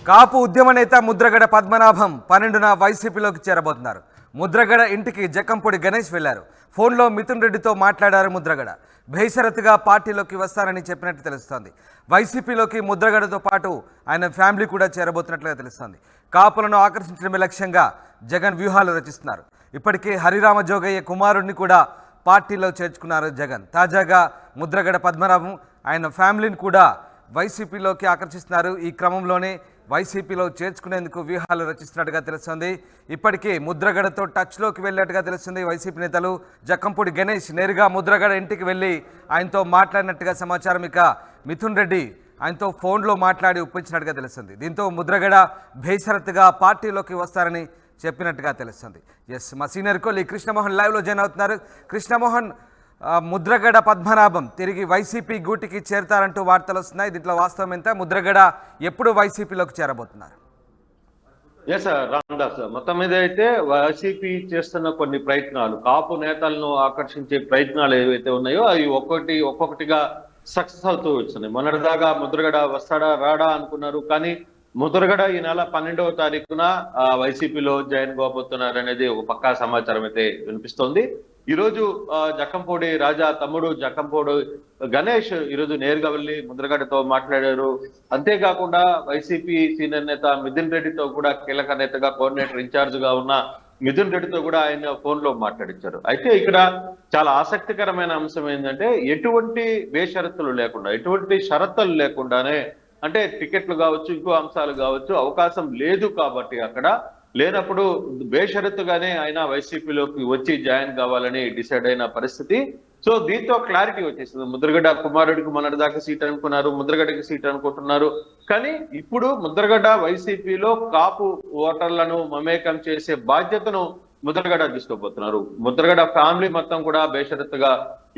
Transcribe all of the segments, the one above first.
కాపు ఉద్యమ నేత ముద్రగడ పద్మనాభం 12న వైసీపీలోకి చేరబోతున్నారు. ముద్రగడ ఇంటికి జక్కంపూడి గణేష్ వెళ్లారు. ఫోన్లో మిథున్ రెడ్డితో మాట్లాడారు ముద్రగడ. బేషరతుగా పార్టీలోకి వస్తారని చెప్పినట్టు తెలుస్తోంది. వైసీపీలోకి ముద్రగడతో పాటు ఆయన ఫ్యామిలీ కూడా చేరబోతున్నట్లుగా తెలుస్తోంది. కాపులను ఆకర్షించడమే లక్ష్యంగా జగన్ వ్యూహాలు రచిస్తున్నారు. ఇప్పటికే హరిరామ జోగయ్య కుమారుడిని కూడా పార్టీలో చేర్చుకున్నారు జగన్. తాజాగా ముద్రగడ పద్మనాభం ఆయన ఫ్యామిలీని కూడా వైసీపీలోకి ఆకర్షిస్తున్నారు. ఈ క్రమంలోనే వైసీపీలో చేర్చుకునేందుకు వ్యూహాలు రచిస్తున్నట్టుగా తెలుస్తుంది. ఇప్పటికే ముద్రగడతో టచ్లోకి వెళ్ళినట్టుగా తెలుస్తుంది. వైసీపీ నేతలు జక్కంపూడి గణేష్ నేరుగా ముద్రగడ ఇంటికి వెళ్ళి ఆయనతో మాట్లాడినట్టుగా సమాచారం. ఇక మిథున్ రెడ్డి ఆయనతో ఫోన్లో మాట్లాడి ఒప్పించినట్టుగా తెలుస్తుంది. దీంతో ముద్రగడ బేషరతుగా పార్టీలోకి వస్తారని చెప్పినట్టుగా తెలుస్తుంది. ఎస్, మా సీనియర్ కోలి కృష్ణమోహన్ లైవ్లో జాయిన్ అవుతున్నారు. కృష్ణమోహన్, ముద్రగడ పద్మనాభం తిరిగి వైసీపీ గూటికి చేరతారంటూ వార్తలు వస్తున్నాయి. దీంట్లో వాస్తవం ఎంత? ముద్రగడ ఎప్పుడు వైసీపీలోకి చేరబోతున్నారు? రామదాస్, మొత్తం మీద అయితే వైసీపీ చేస్తున్న కొన్ని ప్రయత్నాలు, కాపు నేతలను ఆకర్షించే ప్రయత్నాలు ఏవైతే ఉన్నాయో అవి ఒక్కొక్కటిగా సక్సెస్ అవుతూ వచ్చినాయి. మొన్నటిదాకా ముద్రగడ వస్తాడా రాడా అనుకున్నారు, కానీ ముద్రగడ ఈ నెల 12వ తారీఖున వైసీపీలో జాయిన్ కాబోతున్నారు అనేది ఒక పక్కా సమాచారం అయితే వినిపిస్తోంది. ఈరోజు జక్కంపూడి రాజా తమ్ముడు జక్కంపూడి గణేష్ ఈరోజు నేరుగా వెళ్ళి ముద్రగడతో మాట్లాడారు. అంతేకాకుండా వైసీపీ సీనియర్ నేత మిథున్ రెడ్డితో కూడా, కీలక నేతగా కోఆర్డినేటర్ ఇన్ఛార్జ్ గా ఉన్న మిథున్ రెడ్డితో కూడా ఆయన ఫోన్ లో మాట్లాడించారు. అయితే ఇక్కడ చాలా ఆసక్తికరమైన అంశం ఏంటంటే, ఎటువంటి బేషరతులు లేకుండా, ఎటువంటి షరతులు లేకుండానే, అంటే టికెట్లు కావచ్చు, ఇంకో అంశాలు కావచ్చు, అవకాశం లేదు కాబట్టి అక్కడ లేనప్పుడు బేషరతుగానే ఆయన వైసీపీలోకి వచ్చి జాయిన్ కావాలని డిసైడ్ అయిన పరిస్థితి. సో దీంతో క్లారిటీ వచ్చేసింది. ముద్రగడ కుమారుడికి మొన్నటిదాకా సీట్ అనుకున్నారు, ముద్రగడకి సీట్ అనుకుంటున్నారు. కానీ ఇప్పుడు ముద్రగడ వైసీపీలో కాపు ఓటర్లను మమేకం చేసే బాధ్యతను ముద్రగడ తీసుకోబోతున్నారు. ముద్రగడ ఫ్యామిలీ మొత్తం కూడా బేషరతుగా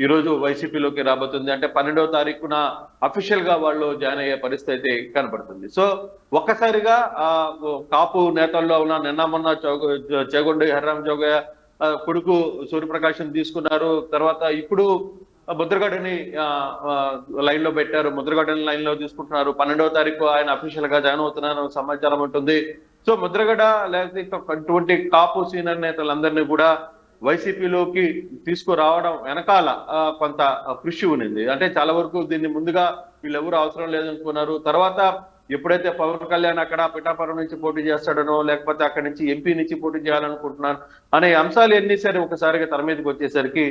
ఈ రోజు వైసీపీలోకి రాబోతుంది. అంటే 12వ తారీఖున అఫీషియల్ గా వాళ్ళు జాయిన్ అయ్యే పరిస్థితి కనబడుతుంది. సో ఒక్కసారిగా కాపు నేతల్లో ఉన్న నిన్న మొన్న చేగొండి హరిరామ జోగయ్య కొడుకు సూర్యప్రకాశం తీసుకున్నారు. తర్వాత ఇప్పుడు ముద్రగడని లైన్ లో పెట్టారు. ముద్రగడని లైన్ లో తీసుకుంటున్నారు. 12వ తారీఖు ఆయన అఫీషియల్ గా జాయిన్ అవుతున్నారు సమాచారం ఉంటుంది. సో ముద్రగడ లేకపోతే అటువంటి కాపు సీనియర్ నేతలందరినీ కూడా వైసీపీలోకి తీసుకురావడం వెనకాల కొంత కృషి ఉన్నింది. అంటే చాలా వరకు దీన్ని ముందుగా వీళ్ళెవరు అవసరం లేదనుకున్నారు. తర్వాత ఎప్పుడైతే పవన్ కళ్యాణ్ అక్కడ పిఠాపురం నుంచి పోటీ చేస్తాడనో, లేకపోతే అక్కడి నుంచి ఎంపీ నుంచి పోటీ చేయాలనుకుంటున్నాను అనే అంశాలు ఎన్ని సరే ఒకసారిగా తెర మీదకి వచ్చేసరికి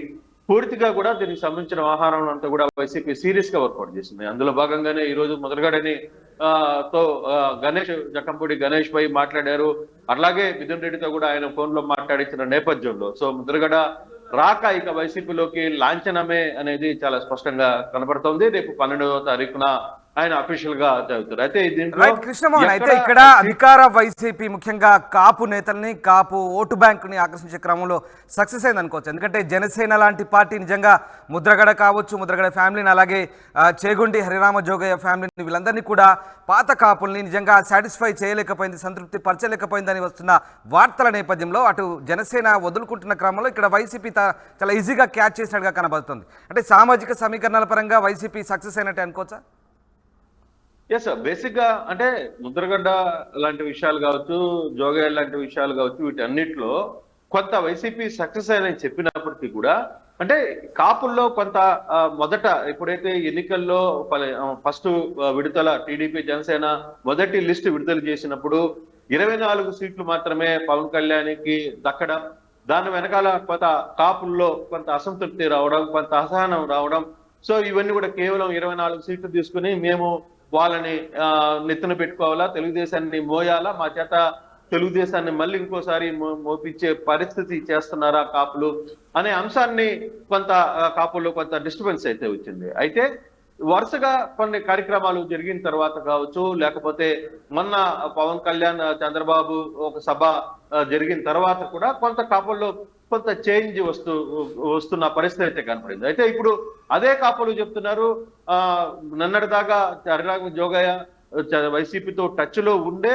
పూర్తిగా కూడా దీనికి సంబంధించిన వ్యవహారం అంతా కూడా వైసీపీ సీరియస్ గా వర్కౌట్ చేసింది. అందులో భాగంగానే ఈ రోజు ముద్రగడని తో గణేష్ జక్కంపూడి గణేష్ పై మాట్లాడారు. అలాగే మిథున్ రెడ్డితో కూడా ఆయన ఫోన్ లో మాట్లాడించిన నేపథ్యంలో సో ముద్రగడ రాక ఇక వైసీపీలోకి లాంఛనమే అనేది చాలా స్పష్టంగా కనబడుతోంది. రేపు 12వ తారీఖున ఆయన అఫీషియల్ గా చదువుతారు. అయితే కృష్ణమోహన్, అయితే ఇక్కడ అధికార వైసీపీ ముఖ్యంగా కాపు నేతల్ని, కాపు ఓటు బ్యాంకుని ఆకర్షించే క్రమంలో సక్సెస్ అయింది అనుకోవచ్చు. ఎందుకంటే జనసేన లాంటి పార్టీ నిజంగా ముద్రగడ కావచ్చు, ముద్రగడ ఫ్యామిలీని, అలాగే చేగొండి హరిరామ జోగయ్య ఫ్యామిలీని, వీళ్ళందరినీ కూడా పాత కాపుల్ని నిజంగా సాటిస్ఫై చేయలేకపోయింది, సంతృప్తి పరచలేకపోయిందని వస్తున్న వార్తల నేపథ్యంలో అటు జనసేన వదులుకుంటున్న క్రమంలో ఇక్కడ వైసీపీ చాలా ఈజీగా క్యాచ్ చేసినట్టుగా కనబడుతుంది. అంటే సామాజిక సమీకరణాల పరంగా వైసీపీ సక్సెస్ అయినట్టు అనుకోవచ్చా? ఎస్, బేసిక్ గా అంటే ముద్రగడ్డ లాంటి విషయాలు కావచ్చు, జోగయ్య లాంటి విషయాలు కావచ్చు, వీటన్నిటిలో కొంత వైసీపీ సక్సెస్ అయ్యని చెప్పినప్పటికీ కూడా అంటే కాపుల్లో కొంత మొదట ఎప్పుడైతే ఎన్నికల్లో ఫస్ట్ విడుదల టీడీపీ జనసేన మొదటి లిస్ట్ విడుదల చేసినప్పుడు 24 సీట్లు మాత్రమే పవన్ కళ్యాణ్కి దక్కడం, దాని వెనకాల కొంత కాపుల్లో కొంత అసంతృప్తి రావడం, కొంత అసహనం రావడం. సో ఇవన్నీ కూడా కేవలం 24 సీట్లు తీసుకుని మేము వాళ్ళని నెత్తున పెట్టుకోవాలా, తెలుగుదేశాన్ని మోయాలా, మా చేత తెలుగుదేశాన్ని మళ్ళీ ఇంకోసారి మోపించే పరిస్థితి చేస్తున్నారా కాపులు అనే అంశాన్ని కొంత కాపుల్లో కొంత డిస్టర్బెన్స్ అయితే వచ్చింది. అయితే వరుసగా కొన్ని కార్యక్రమాలు జరిగిన తర్వాత కావచ్చు, లేకపోతే మొన్న పవన్ కళ్యాణ్ చంద్రబాబు ఒక సభ జరిగిన తర్వాత కూడా కొంత కాపుల్లో కొంత చేంజ్ వస్తున్న పరిస్థితి అయితే కనపడింది. అయితే ఇప్పుడు అదే కాపులు చెప్తున్నారు, నిన్నటిదాకా హరిరామ జోగయ్య వైసీపీతో టచ్ లో ఉండే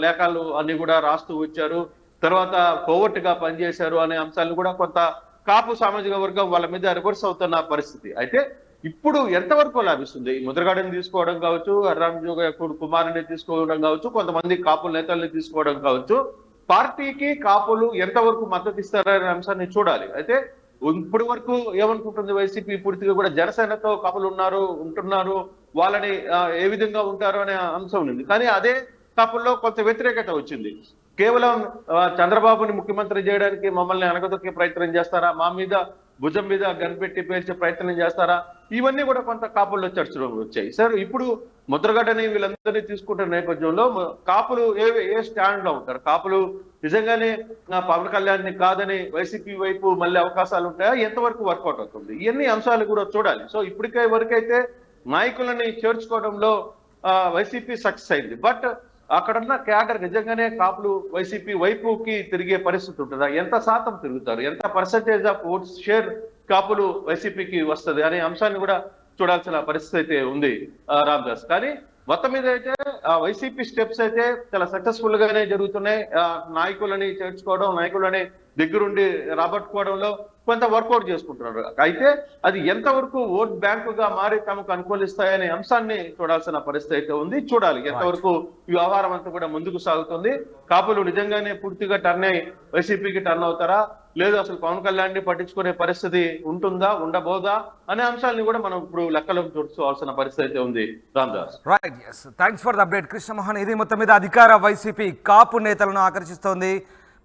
లేఖలు అన్ని కూడా రాస్తూ వచ్చారు, తర్వాత కోవర్ట్ గా పనిచేశారు అనే అంశాలను కూడా కొంత కాపు సామాజిక వర్గం వాళ్ళ మీద రివర్స్ అవుతున్న పరిస్థితి. అయితే ఇప్పుడు ఎంతవరకు లాభిస్తుంది? ముద్రగడని తీసుకోవడం కావచ్చు, హర్రాంజోగ కుమారుని తీసుకోవడం కావచ్చు, కొంతమంది కాపుల నేతల్ని తీసుకోవడం కావచ్చు, పార్టీకి కాపులు ఎంతవరకు మద్దతు ఇస్తారనే అంశాన్ని చూడాలి. అయితే ఇప్పటి వరకు ఏమనుకుంటుంది వైసీపీ? పూర్తిగా కూడా జనసేనతో కాపులు ఉంటున్నారు, వాళ్ళని ఏ విధంగా ఉంటారు అనే అంశం ఉంది. కానీ అదే కాపుల్లో కొంత వ్యతిరేకత వచ్చింది. కేవలం చంద్రబాబుని ముఖ్యమంత్రి చేయడానికి మమ్మల్ని అనగదొక్కే ప్రయత్నం చేస్తారా, మా మీద భుజం మీద గన్పెట్టి పేర్చే ప్రయత్నం చేస్తారా, ఇవన్నీ కూడా కొంత కాపుల్లో చర్చలు వచ్చాయి. సార్, ఇప్పుడు ముద్రగడ్డని వీళ్ళందరినీ తీసుకుంటున్న నేపథ్యంలో కాపులు ఏ స్టాండ్ లో ఉంటారు? కాపులు నిజంగానే పవన్ కళ్యాణ్ ని కాదని వైసీపీ వైపు మళ్ళీ అవకాశాలు ఉంటాయా? ఎంతవరకు వర్కౌట్ అవుతుంది? ఇవన్నీ అంశాలు కూడా చూడాలి. సో ఇప్పటికే వరకైతే నాయకులని చేర్చుకోవడంలో వైసీపీ సక్సెస్ అయింది. బట్ అక్కడున్న క్యాడర్ నిజంగానే కాపులు వైసీపీ వైపుకి తిరిగే పరిస్థితి ఉంటుందా? ఎంత శాతం తిరుగుతారు? ఎంత పర్సెంటేజ్ ఆఫ్ ఓట్స్ షేర్ కాపులు వైసీపీకి వస్తుంది అనే అంశాన్ని కూడా చూడాల్సిన పరిస్థితి అయితే ఉంది రామదాస్. కానీ మొత్తం మీద అయితే వైసీపీ స్టెప్స్ అయితే చాలా సక్సెస్ఫుల్ గానే జరుగుతున్నాయి. నాయకులని చేర్చుకోవడం, నాయకులని దగ్గరుండి రాబట్టుకోవడంలో కొంత వర్కౌట్ చేసుకుంటున్నారు. అయితే అది ఎంతవరకు ఓట్ బ్యాంకుగా మారి తమకు అనుకూలిస్తాయనే అంశాన్ని చూడాల్సిన పరిస్థితి అయితే ఉంది. చూడాలి ఎంతవరకు ఈ వ్యవహారం అంతా కూడా ముందుకు సాగుతుంది. కాపులు నిజంగానే పూర్తిగా టర్న్ అయ్యి వైసీపీకి టర్న్ అవుతారా, లేదు అసలు పవన్ కళ్యాణ్ ని పట్టించుకునే పరిస్థితి ఉంటుందా, ఉండబోదా అనే అంశాలను కూడా మనం ఇప్పుడు లెక్కలో చూసుకోవాల్సిన పరిస్థితి అయితే ఉంది Ramadas. Right, yes, thanks for the update Krishnamohan. ఇది మొత్తం మీద అధికార వైసీపీ కాపు నేతలను ఆకర్షిస్తోంది.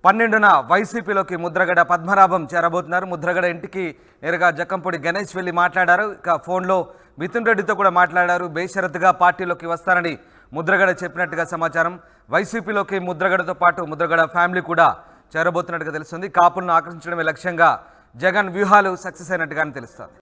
12న వైసీపీలోకి ముద్రగడ పద్మనాభం చేరబోతున్నారు. ముద్రగడ ఇంటికి నేరుగా జక్కంపూడి గణేష్ వెళ్ళి మాట్లాడారు. ఇక ఫోన్లో మిథున్ రెడ్డితో కూడా మాట్లాడారు. బేషరతుగా పార్టీలోకి వస్తారని ముద్రగడ చెప్పినట్టుగా సమాచారం. వైసీపీలోకి ముద్రగడతో పాటు ముద్రగడ ఫ్యామిలీ కూడా చేరబోతున్నట్టుగా తెలుస్తుంది. కాపులను ఆకర్షించడమే లక్ష్యంగా జగన్ వ్యూహాలు సక్సెస్ అయినట్టుగానే తెలుస్తుంది.